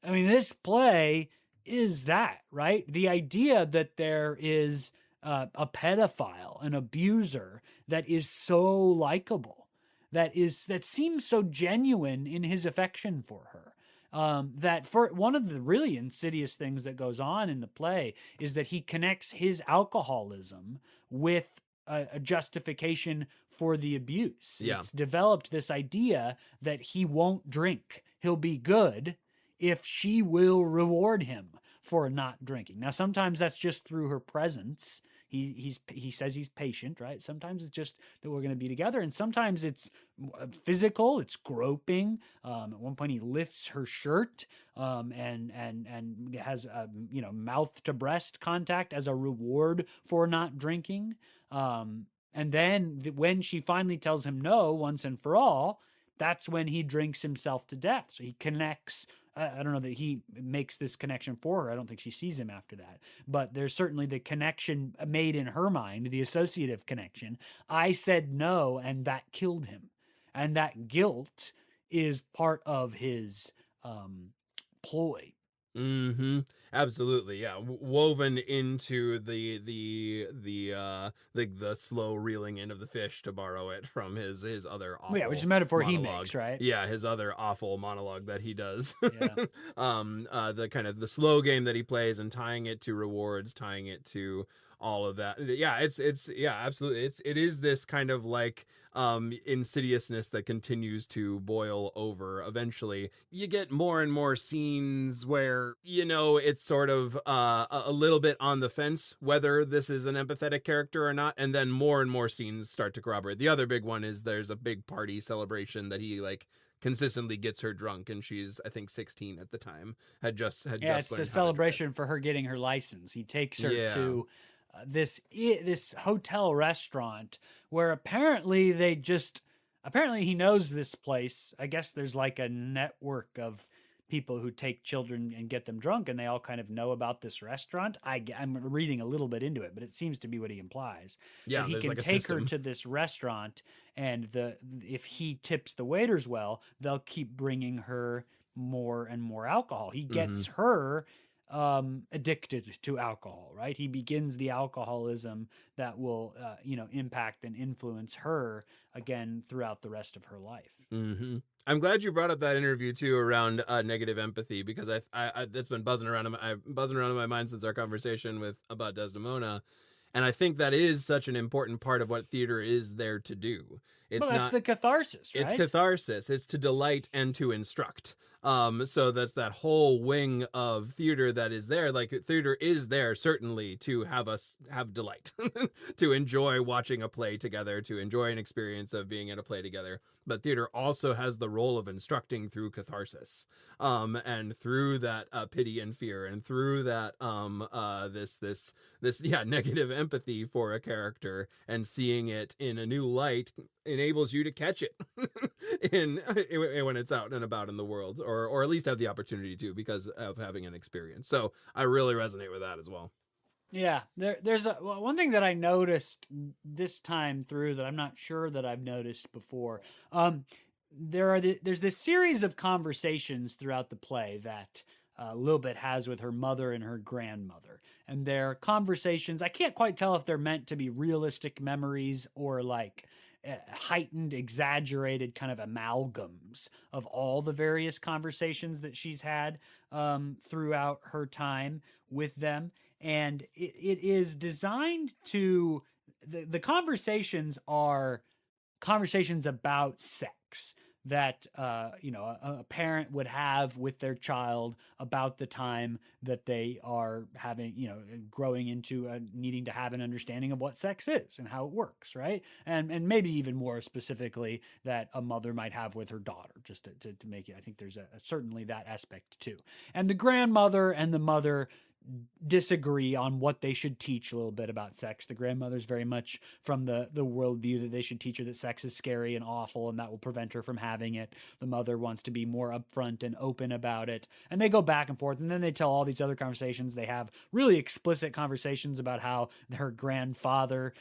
I mean, this play is that, right? The idea that there is a pedophile, an abuser that is so likable, that seems so genuine in his affection for her. That for one of the really insidious things that goes on in the play is that he connects his alcoholism with a justification for the abuse. Yeah. It's developed this idea that he won't drink, he'll be good if she will reward him for not drinking. Now, sometimes that's just through her presence. He says he's patient, right? Sometimes it's just that we're going to be together, and sometimes it's physical. It's groping. At one point, he lifts her shirt and has mouth to breast contact as a reward for not drinking. And then when she finally tells him no once and for all, that's when he drinks himself to death. So he connects. I don't know that he makes this connection for her. I don't think she sees him after that. But there's certainly the connection made in her mind, the associative connection. I said no, and that killed him. And that guilt is part of his ploy. Mm-hmm. Absolutely, yeah. Woven into the slow reeling in of the fish, to borrow it from his other Yeah, which is a awful metaphor he monologue. makes, right? Yeah, his other awful monologue that he does. Yeah. The kind of the slow game that he plays, and tying it to rewards, tying it to all of that. Yeah, it's yeah, absolutely. It is this kind of like insidiousness that continues to boil over. Eventually you get more and more scenes where, you know, it's sort of a little bit on the fence whether this is an empathetic character or not, and then more and more scenes start to corroborate. The other big one is there's a big party celebration that he like consistently gets her drunk, and she's, I think, 16 at the time, had just Yeah, just it's the learned how to drive. celebration for her getting her license. He takes her Yeah. to this hotel restaurant where apparently he knows this place. I guess there's like a network of people who take children and get them drunk, and they all kind of know about this restaurant. I'm reading a little bit into it, but it seems to be what he implies. Yeah, that he there's can like a take her system. to this restaurant, and if he tips the waiters well, they'll keep bringing her more and more alcohol. He gets her addicted to alcohol, right? He begins the alcoholism that will, impact and influence her again throughout the rest of her life. Mm-hmm. I'm glad you brought up that interview too around negative empathy, because I that's been buzzing around in my mind since our conversation about Desdemona, and I think that is such an important part of what theater is there to do. Well, It's that's not the catharsis, It's right? catharsis. It's to delight and to instruct. So that's that whole wing of theater that is there. Like, theater is there certainly to have us have delight, to enjoy watching a play together, to enjoy an experience of being in a play together. But theater also has the role of instructing through catharsis, and through that pity and fear, and through that this negative empathy for a character, and seeing it in a new light enables you to catch it in when it's out and about in the world, or at least have the opportunity to, because of having an experience. So I really resonate with that as well. Yeah, there's one thing that I noticed this time through that I'm not sure that I've noticed before. There's this series of conversations throughout the play that Lilbet has with her mother and her grandmother, and their conversations, I can't quite tell if they're meant to be realistic memories or like heightened, exaggerated kind of amalgams of all the various conversations that she's had throughout her time with them. And it is designed to, the conversations are conversations about sex that a parent would have with their child about the time that they are having, growing into needing to have an understanding of what sex is and how it works, right? And maybe even more specifically that a mother might have with her daughter, just to make it. I think there's certainly that aspect too. And the grandmother and the mother disagree on what they should teach a little bit about sex. The grandmother's very much from the worldview that they should teach her that sex is scary and awful and that will prevent her from having it. The mother wants to be more upfront and open about it. And they go back and forth, and then they tell all these other conversations. They have really explicit conversations about how her grandfather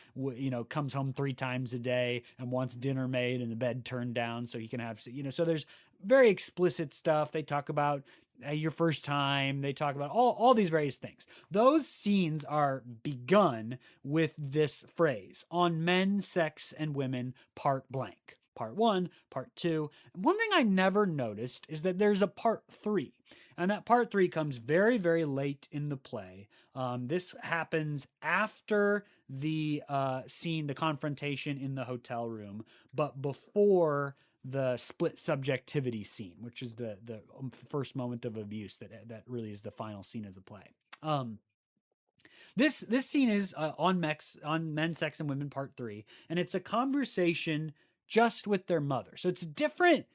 comes home 3 times a day and wants dinner made and the bed turned down so he can have, so there's very explicit stuff. They talk about your first time. They talk about all these various things. Those scenes are begun with this phrase: on men, sex, and women, part blank. Part 1, part 2. One thing I never noticed is that there's a part 3. And that part 3 comes very, very late in the play. This happens after the scene, the confrontation in the hotel room, but before the split subjectivity scene, which is the first moment of abuse that really is the final scene of the play. This scene is on Men, Sex, and Women Part 3, and it's a conversation just with their mother. So it's a different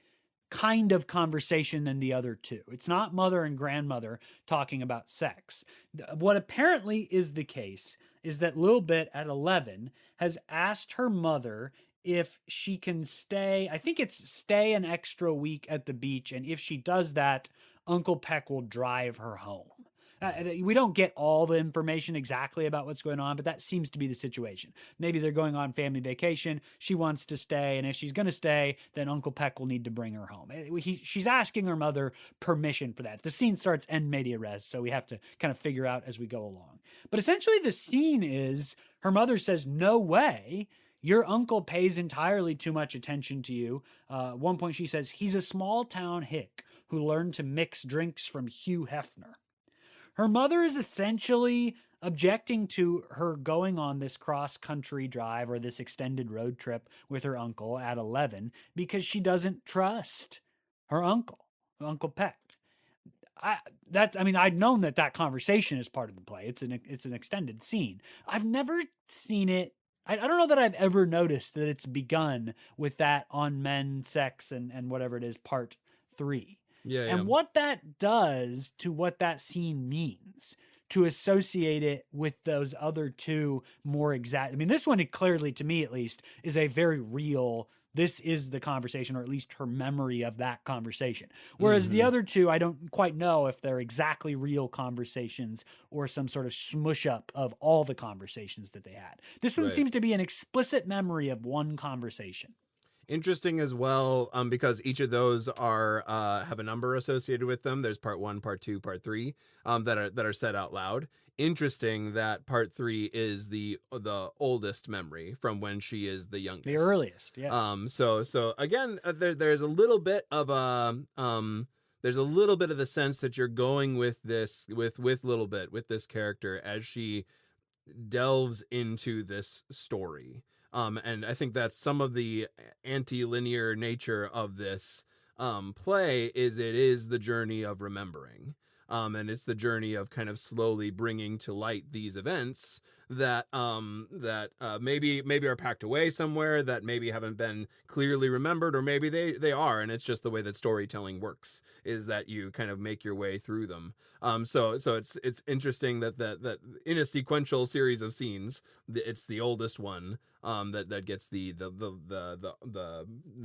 kind of conversation than the other two. It's not mother and grandmother talking about sex. What apparently is the case is that Lilbet at 11 has asked her mother if she can stay, I think it's stay an extra week at the beach. And if she does that, Uncle Peck will drive her home. We don't get all the information exactly about what's going on, but that seems to be the situation. Maybe they're going on family vacation. She wants to stay. And if she's going to stay, then Uncle Peck will need to bring her home. She's asking her mother permission for that. The scene starts en media res, so we have to kind of figure out as we go along. But essentially, the scene is her mother says, "No way. Your uncle pays entirely too much attention to you." At one point, she says, "He's a small town hick who learned to mix drinks from Hugh Hefner." Her mother is essentially objecting to her going on this cross country drive or this extended road trip with her uncle at 11 because she doesn't trust her uncle, Uncle Peck. I'd known that conversation is part of the play. It's an extended scene. I've never seen it. I don't know that I've ever noticed that it's begun with that on men, sex, and whatever it is, part 3. Yeah, yeah. And what that does to what that scene means, to associate it with those other two more exact. I mean, this one, it clearly, to me at least, is a very real, this is the conversation, or at least her memory of that conversation. Whereas the other two, I don't quite know if they're exactly real conversations or some sort of smush up of all the conversations that they had. This one Right. seems to be an explicit memory of one conversation. Interesting as well, because each of those are have a number associated with them. There's part 1, part 2, part 3, that are said out loud. Interesting that part 3 is the oldest memory from when she is the youngest, The earliest, yes. So again, there's a little bit of there's a little bit of the sense that you're going with this with this character as she delves into this story. And I think that's some of the anti-linear nature of this play is it is the journey of remembering. And it's the journey of kind of slowly bringing to light these events that maybe are packed away somewhere, that maybe haven't been clearly remembered, or maybe they are, and it's just the way that storytelling works, is that you kind of make your way through them. So it's interesting that in a sequential series of scenes, it's the oldest one that gets the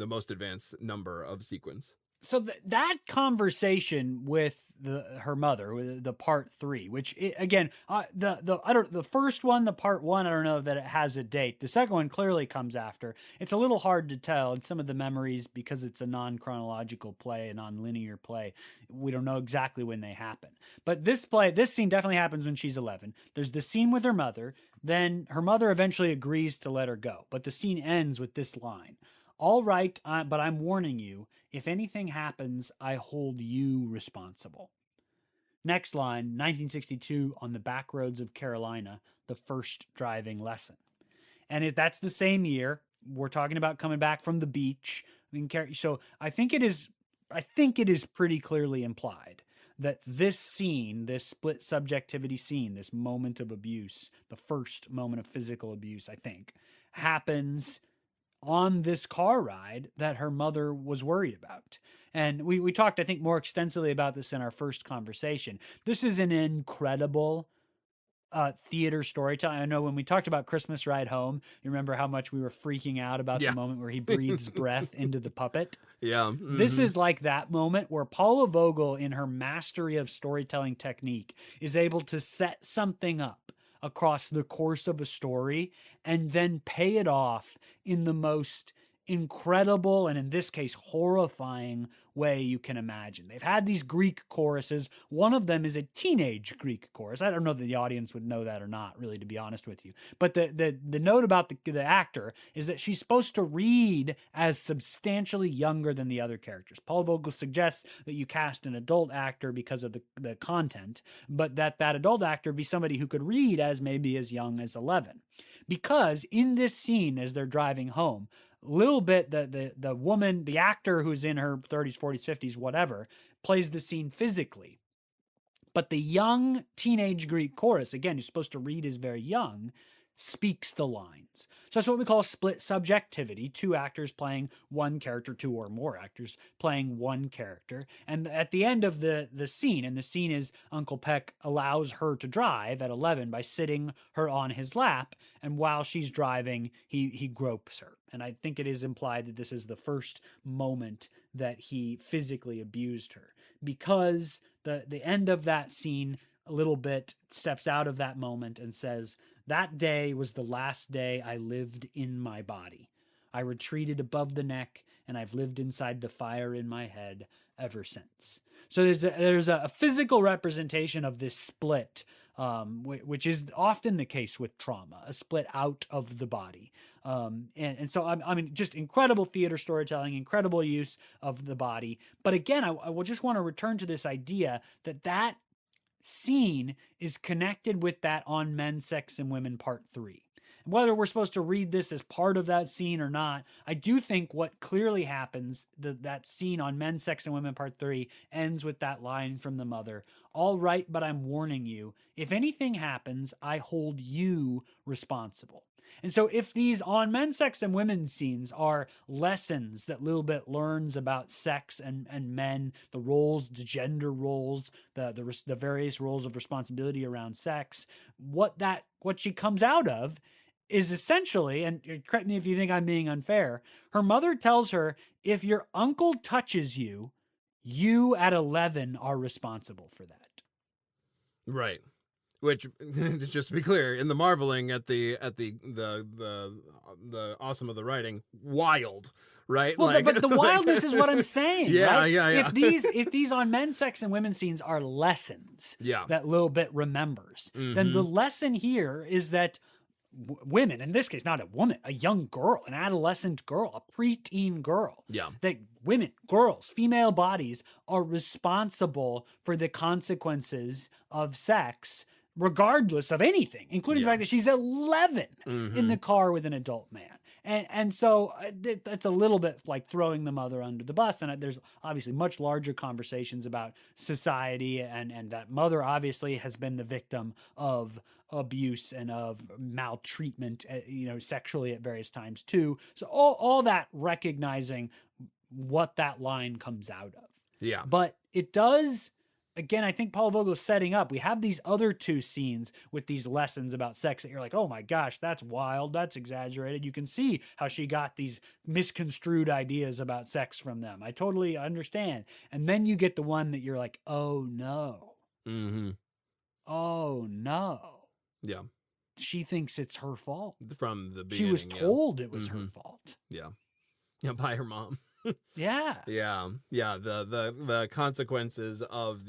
most advanced number of sequence. So that conversation with her mother, with the part 3, which again, the first one, the part 1, I don't know that it has a date. The second one clearly comes after. It's a little hard to tell, and some of the memories, because it's a non-chronological play, a non-linear play, we don't know exactly when they happen. But this scene definitely happens when she's 11. There's the scene with her mother. Then her mother eventually agrees to let her go, but the scene ends with this line: "All right, but I'm warning you, if anything happens, I hold you responsible." Next line, 1962, "On the back roads of Carolina, the first driving lesson." And that's the same year. We're talking about coming back from the beach. So I think it is pretty clearly implied that this scene, this split subjectivity scene, this moment of abuse, the first moment of physical abuse, I think, happens on this car ride that her mother was worried about. And we talked, I think, more extensively about this in our first conversation. This is an incredible theater storytelling. I know when we talked about Christmas Ride Home, you remember how much we were freaking out about the moment where he breathes breath into the puppet? Yeah. This is like that moment where Paula Vogel, in her mastery of storytelling technique, is able to set something up across the course of a story and then pay it off in the most incredible, and in this case, horrifying way you can imagine. They've had these Greek choruses. One of them is a teenage Greek chorus. I don't know that the audience would know that or not, really, to be honest with you. But the note about the actor is that she's supposed to read as substantially younger than the other characters. Paul Vogel suggests that you cast an adult actor because of the content, but that adult actor be somebody who could read as maybe as young as 11. Because in this scene, as they're driving home, little bit the woman, the actor who's in her 30s, 40s, 50s, whatever, plays the scene physically. But the young teenage Greek chorus, again, who's supposed to read as very young, speaks the lines. So that's what we call split subjectivity, two actors playing one character, two or more actors playing one character. And at the end of the scene, and the scene is Uncle Peck allows her to drive at 11 by sitting her on his lap, and while she's driving, he gropes her. And I think it is implied that this is the first moment that he physically abused her, because the end of that scene a little bit steps out of that moment and says, "That day was the last day I lived in my body. I retreated above the neck, and I've lived inside the fire in my head ever since." So there's a physical representation of this split, which is often the case with trauma, a split out of the body. And so, I mean, just incredible theater storytelling, incredible use of the body. But again, I will just want to return to this idea that scene is connected with that On Men, Sex, and Women Part 3. And whether we're supposed to read this as part of that scene or not, I do think what clearly happens, that scene on Men, Sex, and Women Part 3 ends with that line from the mother, "All right, but I'm warning you, if anything happens, I hold you responsible." And so if these On Men, Sex, and Women scenes are lessons that Little Bit learns about sex and men, the roles, the gender roles, the various roles of responsibility around sex, what she comes out of is essentially, and correct me if you think I'm being unfair, her mother tells her, if your uncle touches you, you at 11 are responsible for that. Right. Which, just to be clear, in the marveling at the awesome of the writing, wild, right? Well, like, but the wildness is what I'm saying. Yeah, right? yeah. If these On Men, Sex, and Women scenes are lessons that Little Bit remembers, then the lesson here is that women, in this case, not a woman, a young girl, an adolescent girl, a preteen girl, that women, girls, female bodies are responsible for the consequences of sex, regardless of anything, including the fact that she's 11 in the car with an adult man. And so that's a little bit like throwing the mother under the bus. And there's obviously much larger conversations about society, and that mother obviously has been the victim of abuse and of maltreatment, sexually at various times too. So all that, recognizing what that line comes out of. Yeah. But it does... Again, I think Paula Vogel is setting up. We have these other two scenes with these lessons about sex that you're like, oh my gosh, that's wild, that's exaggerated. You can see how she got these misconstrued ideas about sex from them. I totally understand. And then you get the one that you're like, oh no. Oh no. Yeah. She thinks it's her fault. From the beginning. She was told it was her fault. Yeah. Yeah, by her mom. Yeah. The consequences of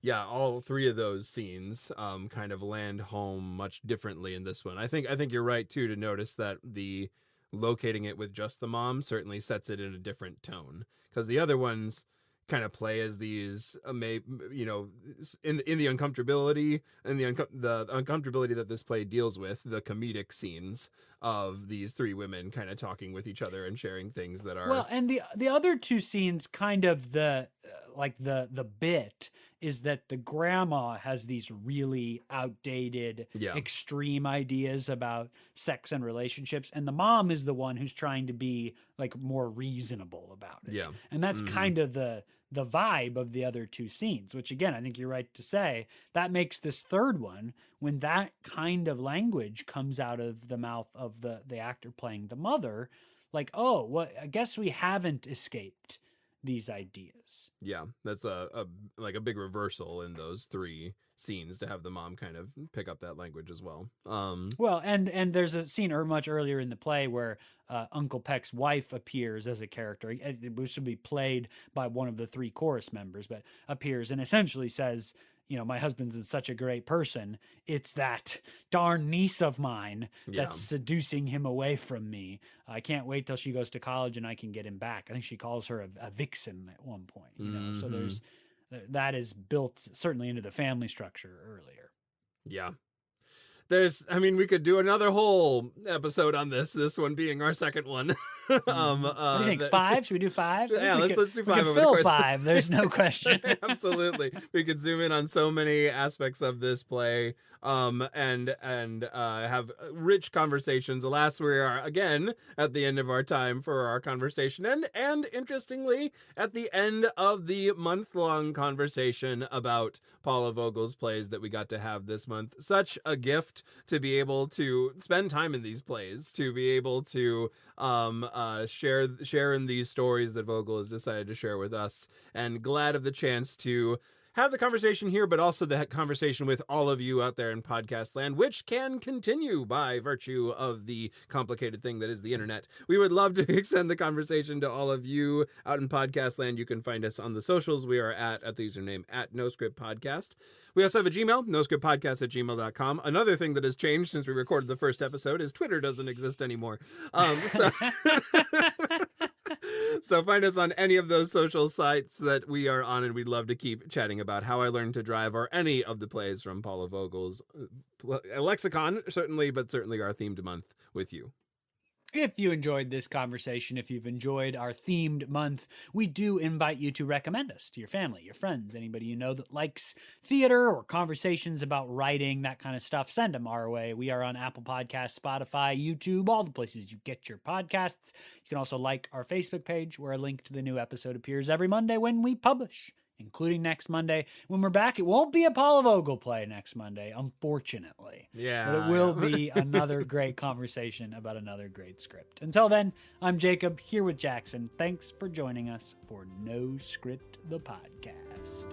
all three of those scenes kind of land home much differently in this one. I think you're right too to notice that the locating it with just the mom certainly sets it in a different tone, because the other ones kind of play as these in the uncomfortability and the uncomfortability that this play deals with, the comedic scenes of these three women kind of talking with each other and sharing things that are well, and the other two scenes, kind of the bit is that the grandma has these really outdated, extreme ideas about sex and relationships, and the mom is the one who's trying to be like more reasonable about it. And that's kind of the vibe of the other two scenes, which again, I think you're right to say, that makes this third one, when that kind of language comes out of the mouth of the actor playing the mother, like, oh, well, I guess we haven't escaped these ideas. Yeah, that's a big reversal in those three scenes, to have the mom kind of pick up that language as well. Well, and there's a scene much earlier in the play where Uncle Peck's wife appears as a character, which should be played by one of the three chorus members, but appears and essentially says, my husband's such a great person. It's that darn niece of mine that's seducing him away from me. I can't wait till she goes to college and I can get him back. I think she calls her a vixen at one point. So that is built certainly into the family structure earlier. Yeah. We could do another whole episode on this one being our second one. What do you think? 5? Should we do 5? Yeah, let's do 5 we over could the fill course. 5. There's no question. Absolutely, we could zoom in on so many aspects of this play, and have rich conversations. Alas, we are again at the end of our time for our conversation, and interestingly, at the end of the month-long conversation about Paula Vogel's plays that we got to have this month. Such a gift to be able to spend time in these plays, to be able to share in these stories that Vogel has decided to share with us, and glad of the chance to have the conversation here, but also the conversation with all of you out there in podcast land, which can continue by virtue of the complicated thing that is the internet. We would love to extend the conversation to all of you out in podcast land. You can find us on the socials. We are at the username at @NoScriptPodcast. We also have a Gmail, noscriptpodcast@gmail.com. Another thing that has changed since we recorded the first episode is Twitter doesn't exist anymore. So find us on any of those social sites that we are on, and we'd love to keep chatting about How I Learned to Drive or any of the plays from Paula Vogel's lexicon, certainly our themed month with you. If you enjoyed this conversation, if you've enjoyed our themed month, we do invite you to recommend us to your family, your friends, anybody you know that likes theater or conversations about writing, that kind of stuff. Send them our way. We are on Apple Podcasts, Spotify, YouTube, all the places you get your podcasts. You can also like our Facebook page where a link to the new episode appears every Monday when we publish, including next Monday. When we're back, it won't be a Paula Vogel play next Monday, unfortunately. Yeah. But it will be another great conversation about another great script. Until then, I'm Jacob, here with Jackson. Thanks for joining us for No Script, the podcast.